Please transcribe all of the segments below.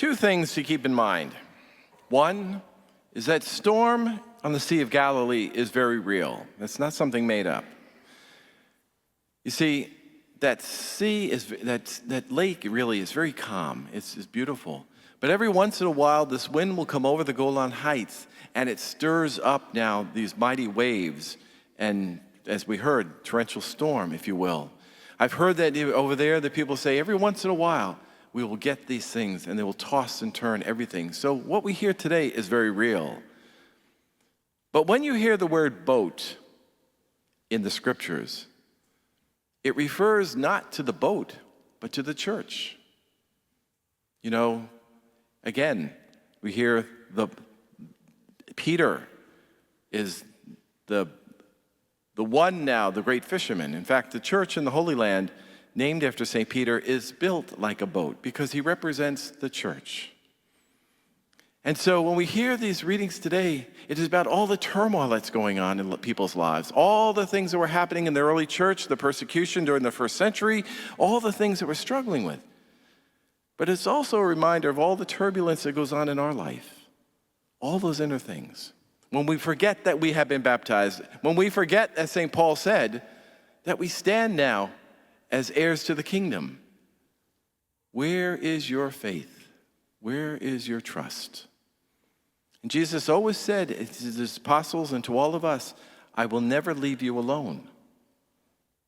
Two things to keep in mind. One is that storm on the Sea of Galilee is very real. It's not something made up. You see, that sea is that lake really is very calm. It's beautiful. But every once in a while, this wind will come over the Golan Heights, and it stirs up now these mighty waves, and as we heard, torrential storm, if you will. I've heard that over there, that people say every once in a while, we will get these things, and they will toss and turn everything. So what we hear today is very real. But when you hear the word boat in the scriptures, it refers not to the boat, but to the church. You know, again, we hear Peter is the one now, the great fisherman. In fact, the church in the Holy Land, named after St. Peter, is built like a boat because he represents the church. And so when we hear these readings today, it is about all the turmoil that's going on in people's lives, all the things that were happening in the early church, the persecution during the first century, all the things that we're struggling with. But it's also a reminder of all the turbulence that goes on in our life, all those inner things. When we forget that we have been baptized, when we forget, as St. Paul said, that we stand now as heirs to the kingdom. Where is your faith? Where is your trust? And Jesus always said to his apostles and to all of us, I will never leave you alone.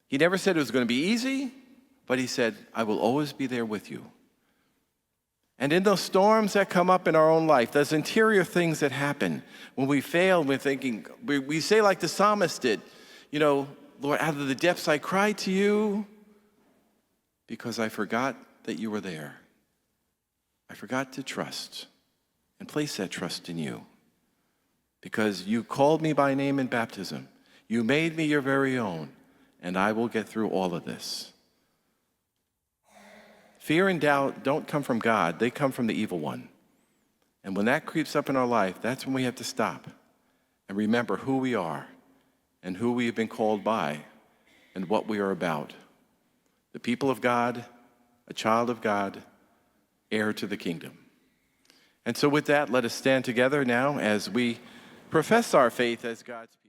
He never said it was going to be easy, but he said, I will always be there with you. And in those storms that come up in our own life, those interior things that happen, when we fail, we're thinking, we say like the psalmist did, you know, Lord, out of the depths I cried to you because I forgot that you were there. I forgot to trust and place that trust in you because you called me by name in baptism. You made me your very own, and I will get through all of this. Fear and doubt don't come from God. They come from the evil one. And when that creeps up in our life, that's when we have to stop and remember who we are and who we have been called by and what we are about. The people of God, a child of God, heir to the kingdom. And so with that, let us stand together now as we profess our faith as God's people.